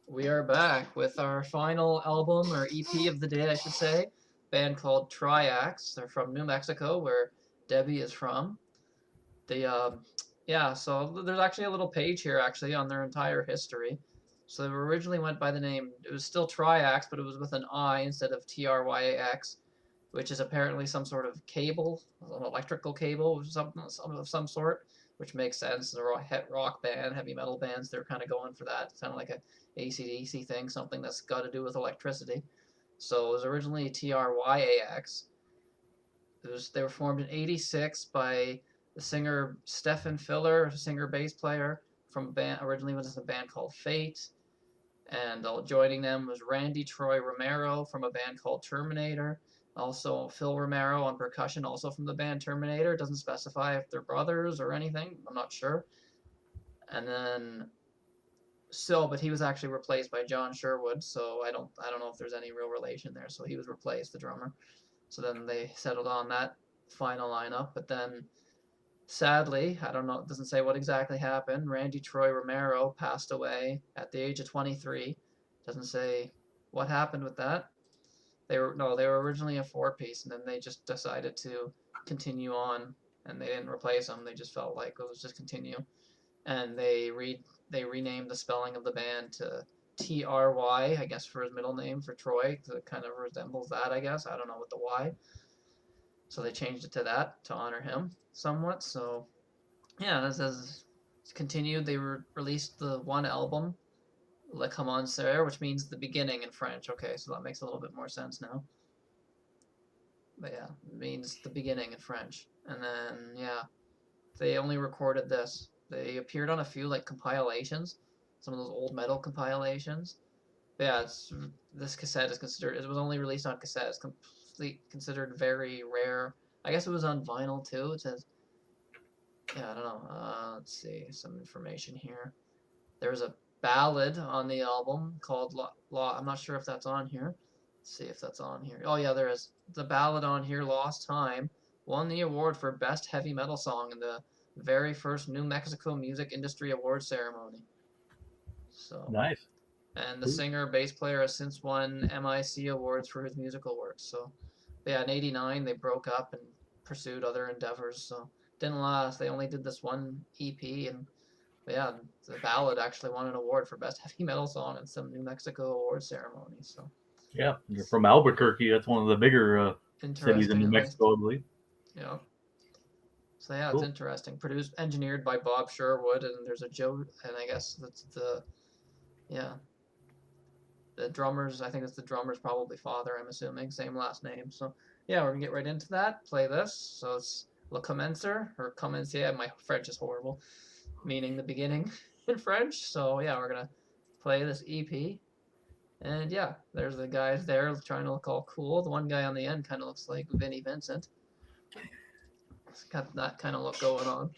We are back with our final album, or EP of the day, I should say. Band called Tryax. They're from New Mexico, where Debbie is from. They, yeah, so there's actually a little page here, actually, on their entire history. So they originally went by the name, it was still Tryax, but it was with an I instead of Tryax, which is apparently some sort of cable, an electrical cable of some sort, which makes sense. The rock band, heavy metal bands, they're kind of going for that. It's kind of like a AC/DC thing, something that's got to do with electricity. So it was originally Tryax. They were formed in '86 by the singer Stefan Filler, singer bass player from a band originally was a band called Fate, and joining them was Randy Troy Romero from a band called Terminator. Also, Phil Romero on percussion, also from the band Terminator. It doesn't specify if they're brothers or anything. I'm not sure. And then, but he was actually replaced by John Sherwood. So I don't know if there's any real relation there. So he was replaced, the drummer. So then they settled on that final lineup. But then, sadly, I don't know. It doesn't say what exactly happened. Randy Troy Romero passed away at the age of 23. Doesn't say what happened with that. They were originally a four-piece, and then they just decided to continue on, and they didn't replace them. They just felt like it was just continue, and they renamed the spelling of the band to Try, I guess for his middle name for Troy, because it kind of resembles that. I guess I don't know what the Y. So they changed it to that to honor him somewhat. So yeah, as continued, they released the one album Le Commenceur, which means the beginning in French. Okay, so that makes a little bit more sense now. But yeah, it means the beginning in French. And then, yeah, they only recorded this. They appeared on a few, like, compilations, some of those old metal compilations. But yeah, this cassette is considered, it was only released on cassette. It's considered very rare. I guess it was on vinyl, too. It says, yeah, I don't know. Let's see, some information here. There was a ballad on the album called Law. I'm not sure if that's on here. Let's see if that's on here. Oh yeah, there is. The ballad on here, Lost Time, won the award for Best Heavy Metal Song in the very first New Mexico Music Industry Awards ceremony. So Nice. and the singer bass player has since won MIC awards for his musical works. So yeah, in '89 they broke up and pursued other endeavors. So didn't last. They only did this one EP, and but yeah, the ballad actually won an award for Best Heavy Metal Song in some New Mexico award ceremony. So Yeah, you're from Albuquerque. That's one of the bigger cities in interesting, New at least. Mexico, I believe. Yeah. So yeah, it's Cool. interesting. Produced, engineered by Bob Sherwood, and there's a Joe, and I guess that's yeah, the drummers. I think it's the drummer's probably father. I'm assuming same last name. So yeah, we're gonna get right into that. Play this. So it's Le Commencer or Commencer. My French is horrible, meaning the beginning in French. So yeah, we're gonna play this EP. And yeah, there's the guys there trying to look all cool. The one guy on the end kind of looks like Vinnie Vincent. It's got that kind of look going on.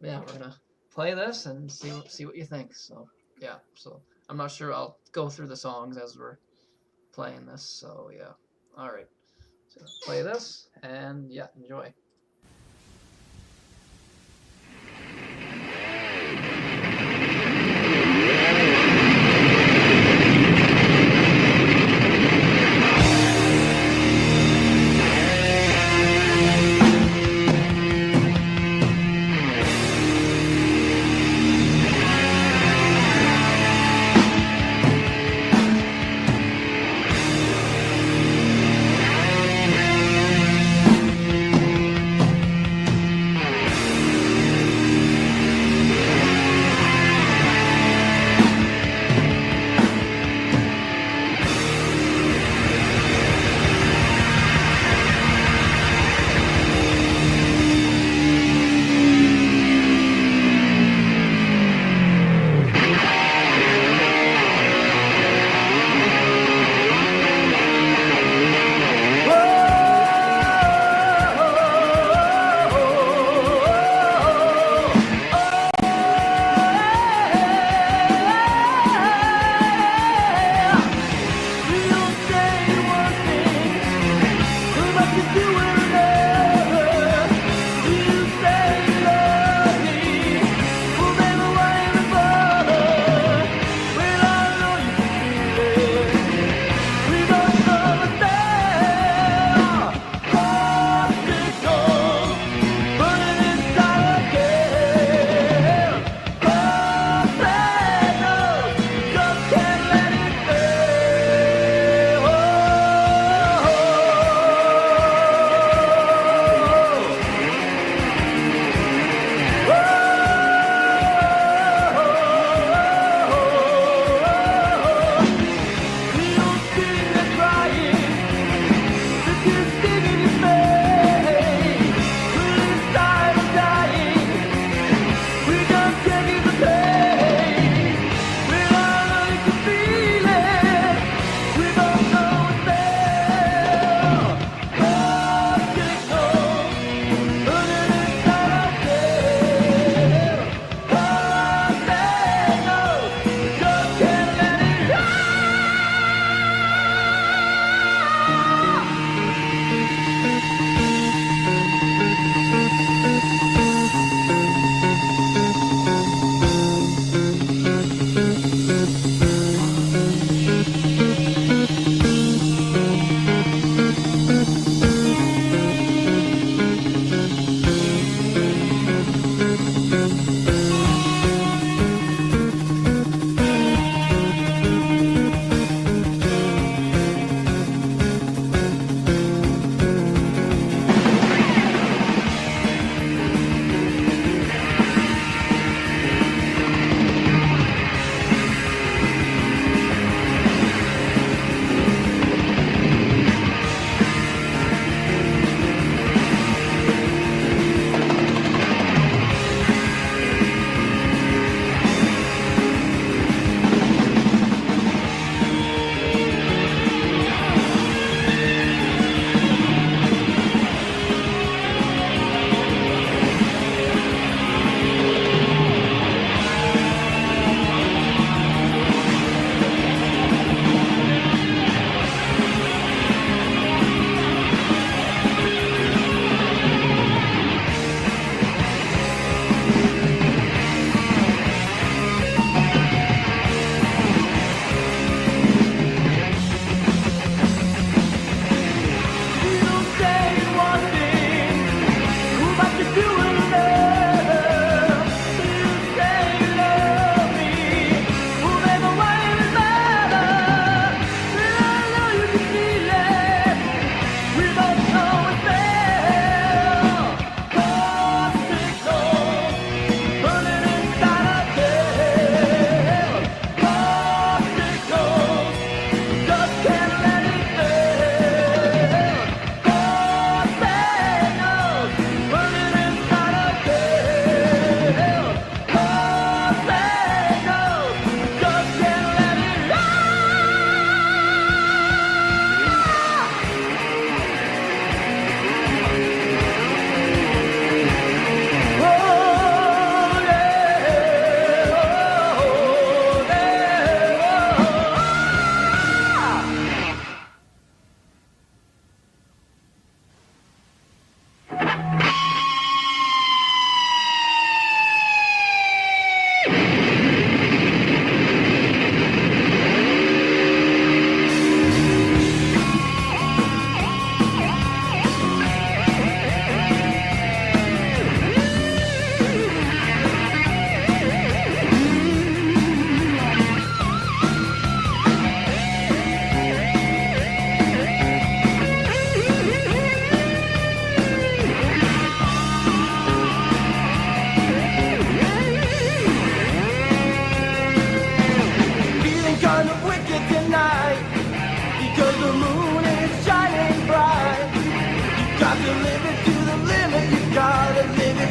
Yeah, we're gonna play this and see what you think. So yeah, so I'm not sure. I'll go through the songs as we're playing this. So yeah, all right. So play this and yeah, enjoy.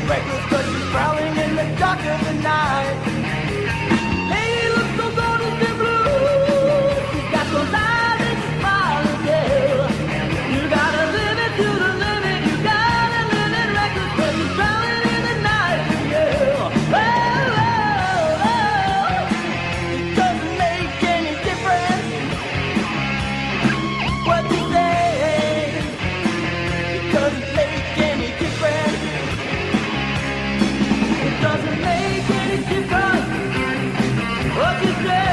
living reckless 'cause she's prowling in the dark of the night. Lady looks so golden and blue. She's got those eyes and she's smiling, yeah. You gotta live it to the limit. You gotta live it reckless 'cause she's drowning in the night, yeah. Oh, oh, oh. It doesn't make any difference what you say. It doesn't make any difference. It doesn't make any difference what you say.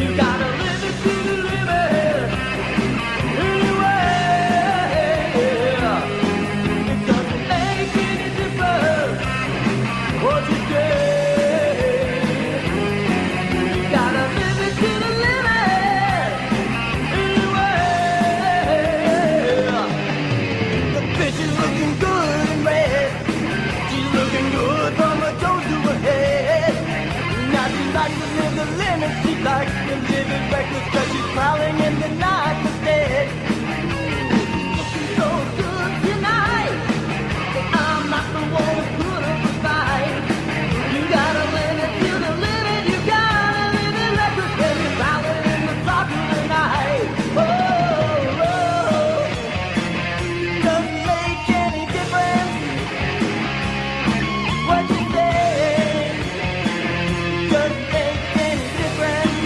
You gotta live it to the limit anyway. It doesn't make any difference what you say. You gotta live it to the limit anyway. The bitch is looking good in red. She's looking good from her toes to her head. Now she likes to live the limit. She likes to live it reckless 'cause she's prowling in the night instead. Looking so good tonight, but I'm not the one who put up a fight. You gotta live it to the limit. You gotta live it reckless 'cause you're prowling in the dark of the night. Oh, oh. Doesn't make any difference what you say. Doesn't make any difference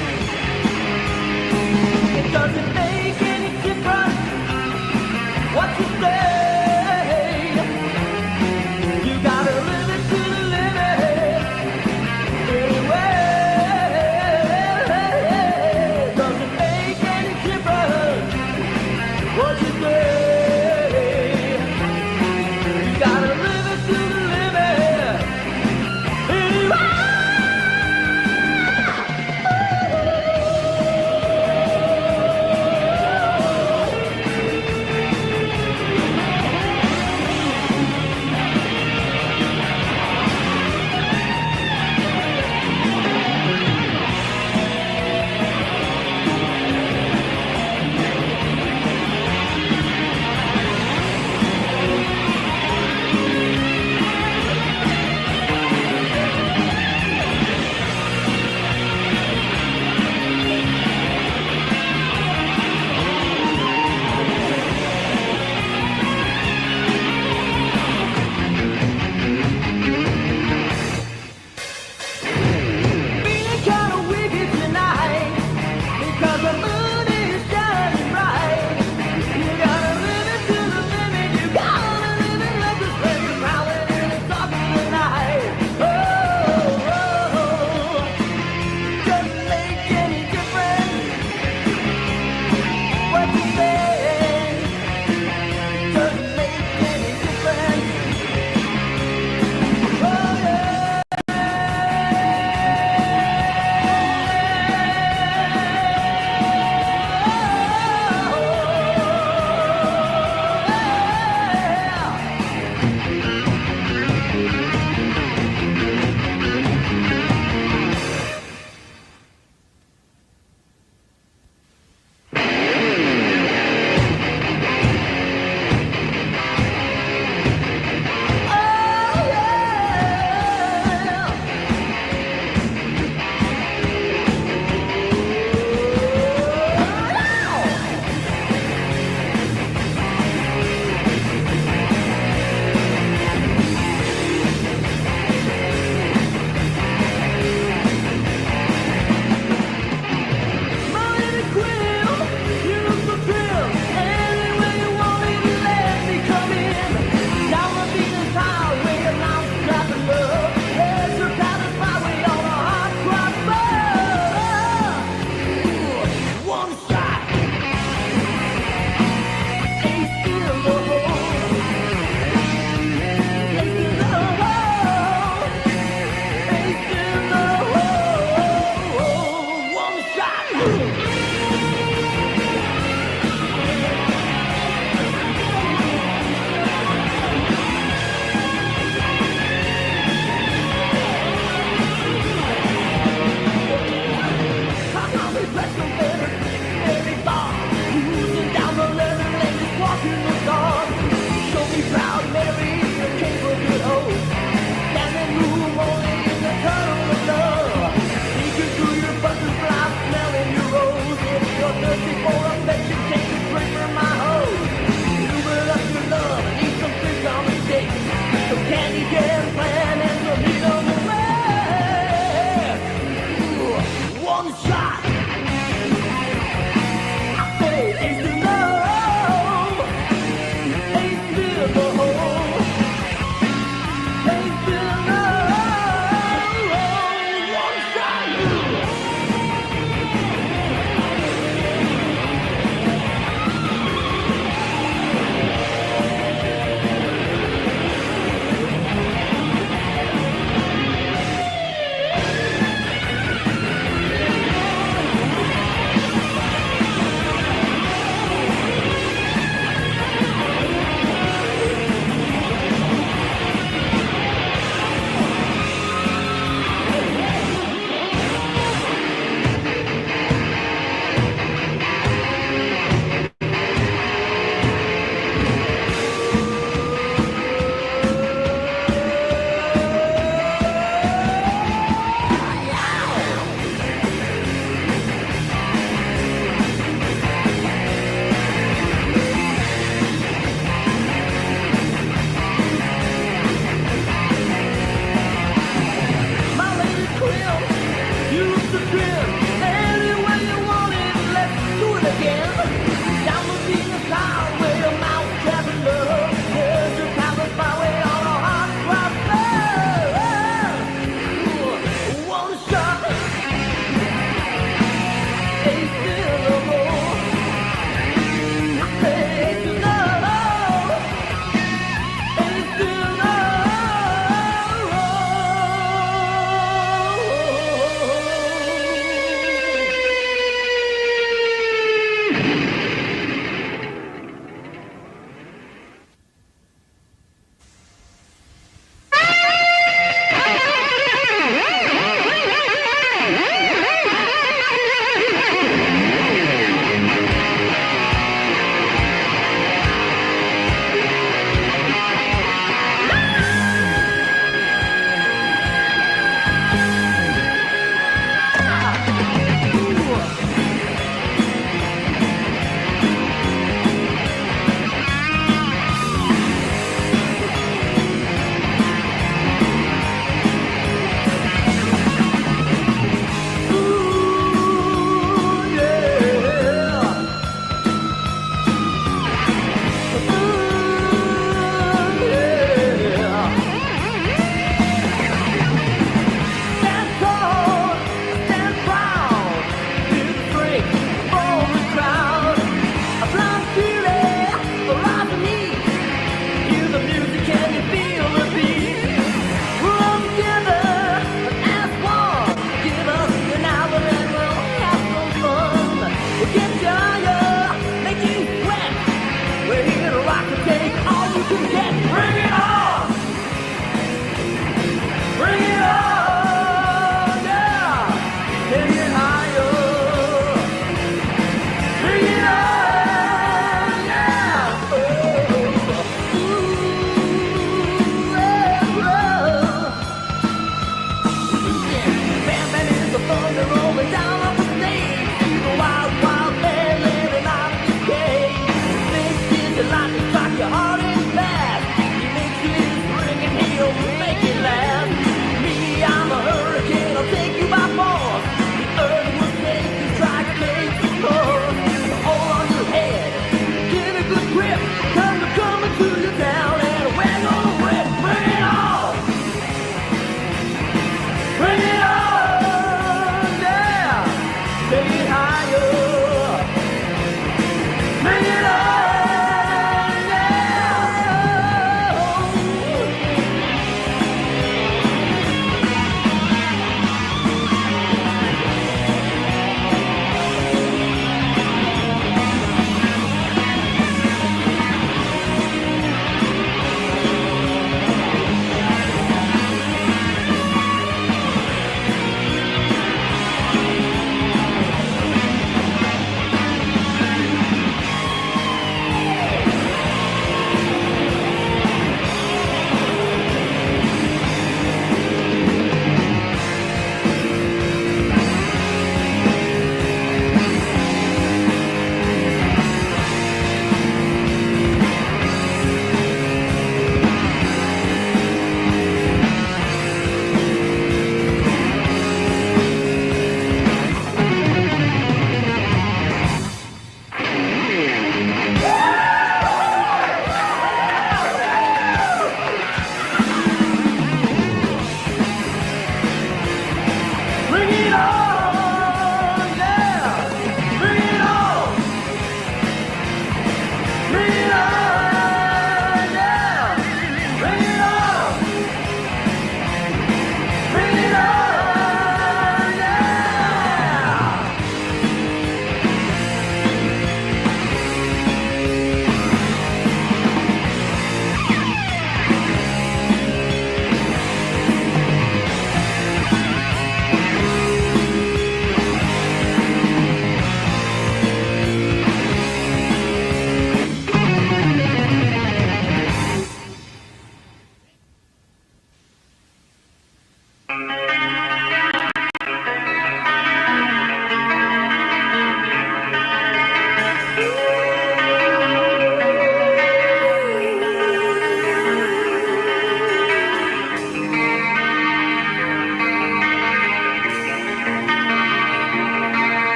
thunder rolling down off the stage. He's a wild, wild man living out of decay. Thinks he's the light to strike your heart in fast. He makes you ring and he'll make you laugh. Me, I'm a hurricane, I'll take you by force. The earth will shake you, strike makes you cold. Hold on your head, get a good grip. Cause we're coming to your town and we're gonna rip. Bring it on! Bring it on!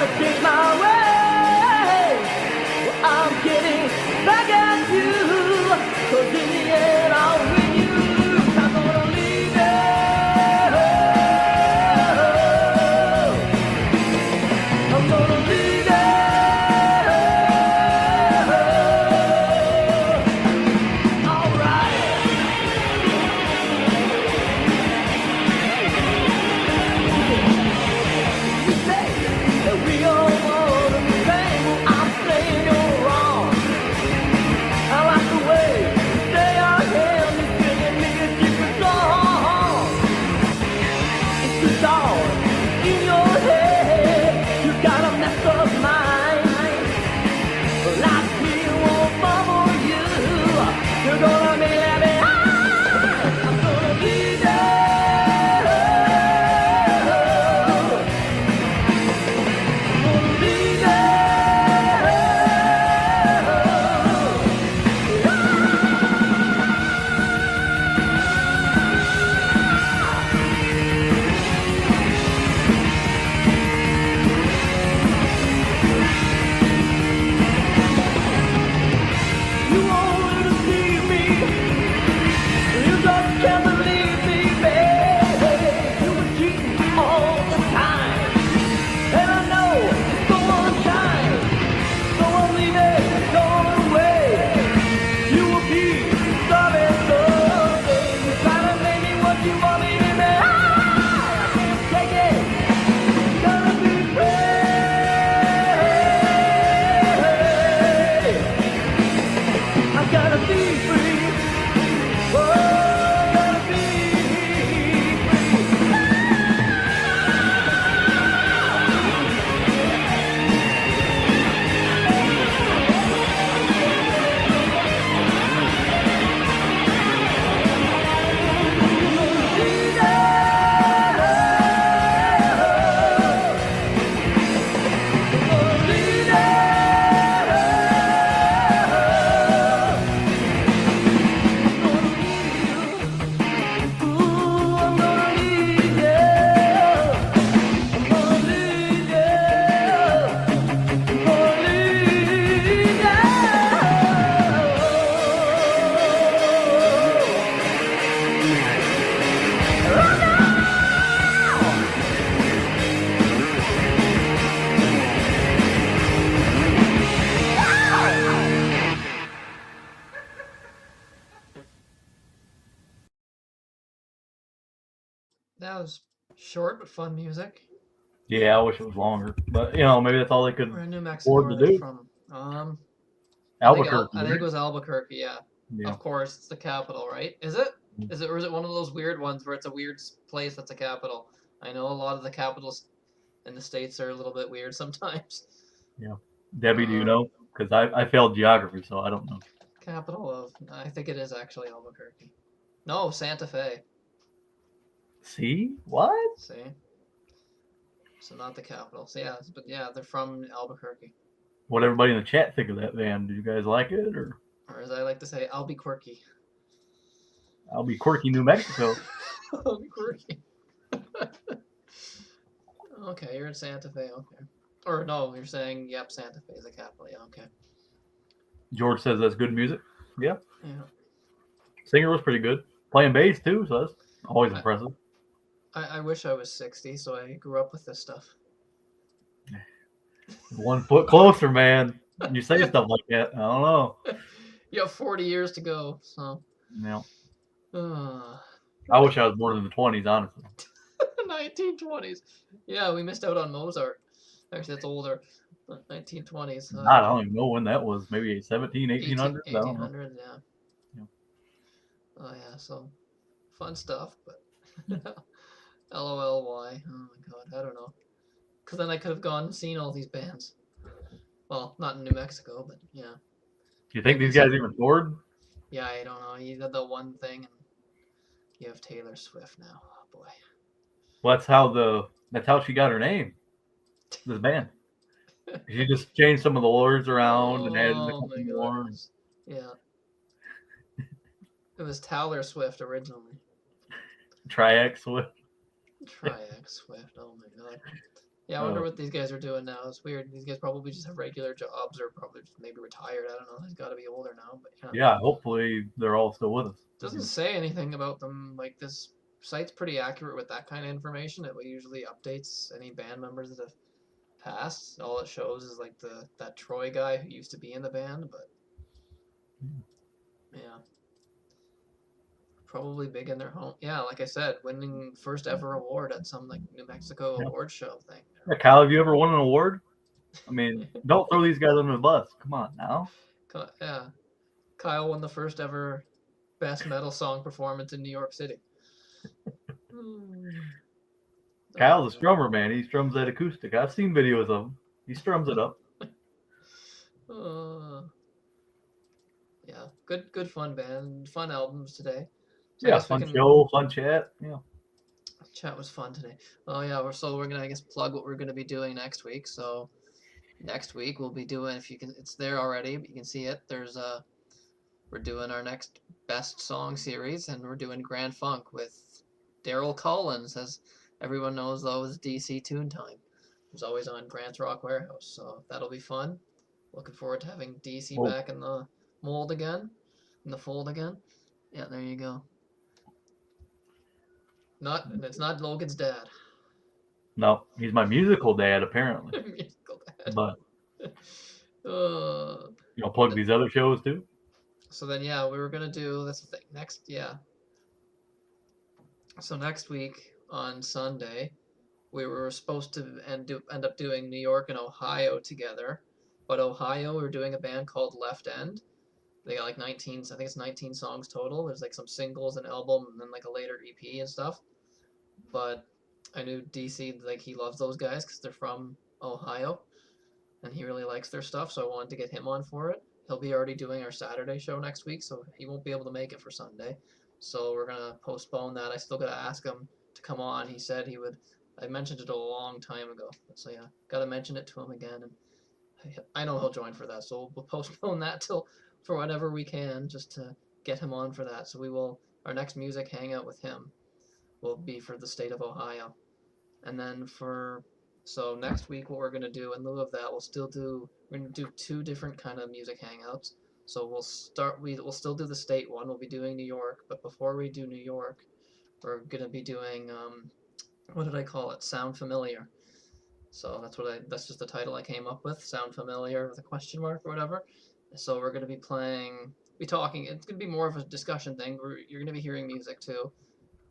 to change my ways. Well, I'm getting back at you. 'Cause in the end, I'll win you. I'm gonna leave you. I'm gonna leave you. All right. You say that we all want the same. Well, I'm saying you're wrong. I like the way you say I am. You're singing me a different song. It's just all in your head. You got a messed up mind. Like me won't bubble you. You're gonna be laughing. I'm gonna be there. I'm gonna be there. You wanted to see me. You just can't believe me, baby. You were cheating all the time. And I know it's so unkind. So I'm leaving, going away. You will be sorry someday. You try to make me what you want me to be. I can't take it. Gonna be free. I gotta be free. Oh, gotta be free. That was short but fun music. Yeah, I wish it was longer, but maybe that's all they could We're in New Mexico. afford Where to are they do. from? Albuquerque. I think it was Albuquerque. Yeah. Yeah. Of course, it's the capital, right? Is it? Is it, or is it one of those weird ones where it's a weird place that's a capital? I know a lot of the capitals in the states are a little bit weird sometimes. Yeah. Debbie, do you know? Because I failed geography, so I don't know. Capital of, I think it is actually Albuquerque. No, Santa Fe. See? What? See? So not the capital. So yeah, but yeah, they're from Albuquerque. What everybody in the chat think of that band? Do you guys like it, or Or as I like to say, Albuquerque. Albuquerque, New Mexico? Albuquerque. Okay, you're in Santa Fe. Okay. Or no, you're saying, yep, Santa Fe is the capital. Yeah, okay. George says that's good music. Yeah. Yeah. Singer was pretty good. Playing bass too, so that's always impressive. I wish I was 60, so I grew up with this stuff. 1 foot closer, man. You say stuff like that. I don't know. You have 40 years to go, so. No. Uh, I wish I was born in the 20s, honestly. 1920s. Yeah, we missed out on Mozart. Actually, that's older. 1920s. I don't even know when that was. Maybe 17, 1800s? 1800s, yeah. Yeah. Oh, yeah, so fun stuff, but LOL, why? Oh my god, I don't know. Because then I could have gone and seen all these bands. Well, not in New Mexico, but yeah. Do you think these guys even toured? Yeah, I don't know. You did the one thing, and you have Taylor Swift now. Oh boy. Well, that's how she got her name. This band. She just changed some of the words around and added a couple more. Yeah. It was Taylor Swift originally. Tryax Swift. Tryax Swift. Oh my god. Yeah, I wonder what these guys are doing now. It's weird. These guys probably just have regular jobs or probably just maybe retired. I don't know. He's got to be older now, but yeah. Yeah, hopefully they're all still with us. Doesn't say anything about them. Like this site's pretty accurate with that kind of information. It usually updates any band members that have passed. All it shows is like that Troy guy who used to be in the band, but yeah. Probably big in their home. Yeah, like I said, winning first ever award at some like New Mexico award show thing. Yeah, Kyle, have you ever won an award? I mean, don't throw these guys under the bus. Come on now. Yeah. Kyle won the first ever best metal song performance in New York City. Kyle's a strummer, man. He strums that acoustic. I've seen videos of him. He strums it up. Yeah, good fun band, fun albums today. So yeah, fun show, fun chat. Yeah, chat was fun today. Oh yeah, we're gonna I guess plug what we're gonna be doing next week. So next week we'll be doing, if you can, it's there already, but you can see it. We're doing our next best song series, and we're doing Grand Funk with Daryl Collins, as everyone knows though is DC Tune Time. He's always on Grant's Rock Warehouse, so that'll be fun. Looking forward to having DC back in the mold again, in the fold again. Yeah, there you go. It's not Logan's dad. No, he's my musical dad apparently. Musical dad. But plug these other shows too. So then, yeah, we were gonna do, that's the thing. Next, yeah. So next week on Sunday, we were supposed to end up doing New York and Ohio together, but Ohio we're doing a band called Left End. They got like 19, I think it's 19 songs total. There's like some singles, an album, and then like a later EP and stuff. But I knew DC, like he loves those guys because they're from Ohio, and he really likes their stuff. So I wanted to get him on for it. He'll be already doing our Saturday show next week, so he won't be able to make it for Sunday. So we're gonna postpone that. I still gotta ask him to come on. He said he would. I mentioned it a long time ago, so yeah, gotta mention it to him again. And I know he'll join for that, so we'll postpone that till for whatever we can, just to get him on for that. So we will. Our next music hangout with him will be for the state of Ohio, and then so next week what we're gonna do in lieu of that, we're gonna do two different kind of music hangouts. So we'll still do the state one. We'll be doing New York, but before we do New York, we're gonna be doing what did I call it? Sound Familiar. So that's just the title I came up with. Sound Familiar with a question mark or whatever. So we're gonna be talking. It's gonna be more of a discussion thing. You're gonna be hearing music too.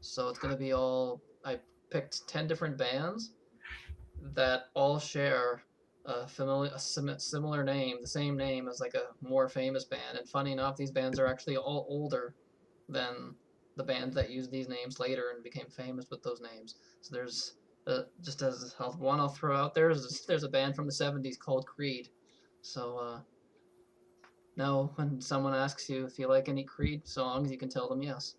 So it's gonna be I picked 10 different bands that all share a similar name, the same name as like a more famous band. And funny enough, these bands are actually all older than the bands that used these names later and became famous with those names. So there's just as one I'll throw out there is there's a band from the 70s called Creed. So now when someone asks you if you like any Creed songs, you can tell them yes.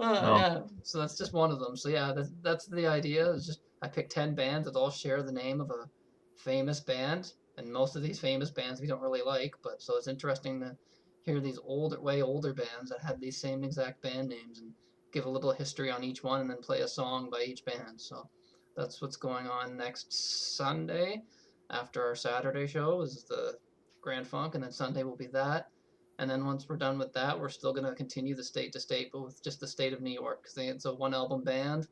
Yeah, so that's just one of them. So yeah, that's the idea. Is just I picked 10 bands that all share the name of a famous band, and most of these famous bands we don't really like, but so it's interesting to hear these way older bands that had these same exact band names and give a little history on each one, and then play a song by each band. So that's what's going on next Sunday after our Saturday show is the Grand Funk, and then Sunday will be that. And then once we're done with that, we're still going to continue the state to state, but with just the state of New York. Because it's a one-album band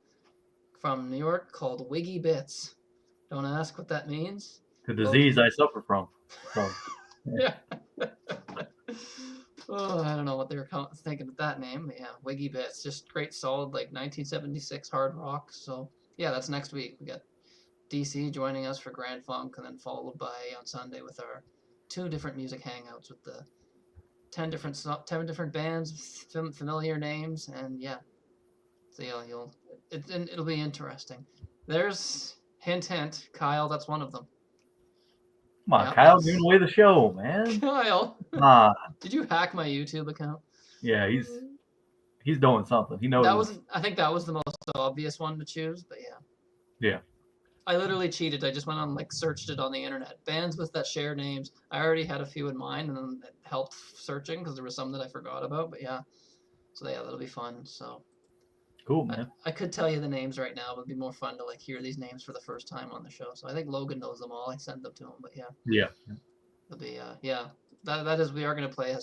from New York called Wiggy Bits. Don't ask what that means. The disease I suffer from. So, yeah. I don't know what they were thinking of that name. But yeah, Wiggy Bits. Just great, solid, like 1976 hard rock. So yeah, that's next week. We got DC joining us for Grand Funk, and then followed by on Sunday with our 2 different music hangouts with the 10 different bands, familiar names, and yeah. So it'll be interesting. There's hint, Kyle. That's one of them. Come on, Kyle, giving away the show, man. Kyle, did you hack my YouTube account? Yeah, he's doing something. He knows. I think that was the most obvious one to choose, but yeah. Yeah. I literally cheated. I just went on, searched it on the internet. Bands with that share names. I already had a few in mind, and then it helped searching because there was some that I forgot about. But yeah, so yeah, that'll be fun. So Cool, man. I could tell you the names right now, but it'd be more fun to like hear these names for the first time on the show. So I think Logan knows them all. I sent them to him, but yeah, Yeah. it'll be yeah. That is we are gonna play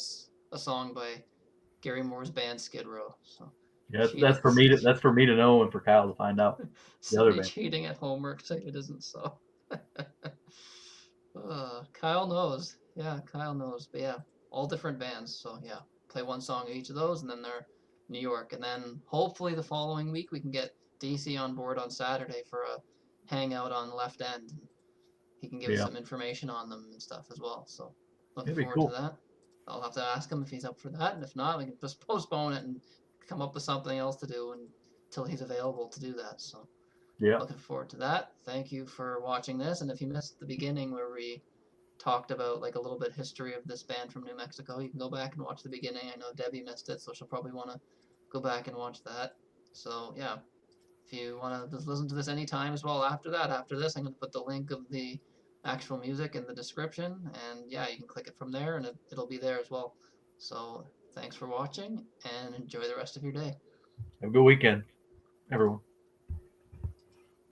a song by Gary Moore's band Skid Row. So Yeah, that's for me to know and for Kyle to find out. The other somebody band. cheating at homework like it isn't so. Kyle knows. Yeah, Kyle knows. But yeah, all different bands. So yeah, play one song of each of those, and then they're New York, and then hopefully the following week we can get DC on board on Saturday for a hangout on Left End. He can give us Yeah. some information on them and stuff as well. So looking That'd be forward cool. to that. I'll have to ask him if he's up for that, and if not, we can just postpone it and come up with something else to do until he's available to do that. So Yeah. looking forward to that. Thank you for watching this, and if you missed the beginning where we talked about like a little bit history of this band from New Mexico, you can go back and watch the beginning. I know Debbie missed it, so she'll probably want to go back and watch that. So yeah, if you want to listen to this anytime as well after that, after this, I'm going to put the link of the actual music in the description, and yeah, you can click it from there, and it'll be there as well. So thanks for watching, and enjoy the rest of your day. Have a good weekend, everyone.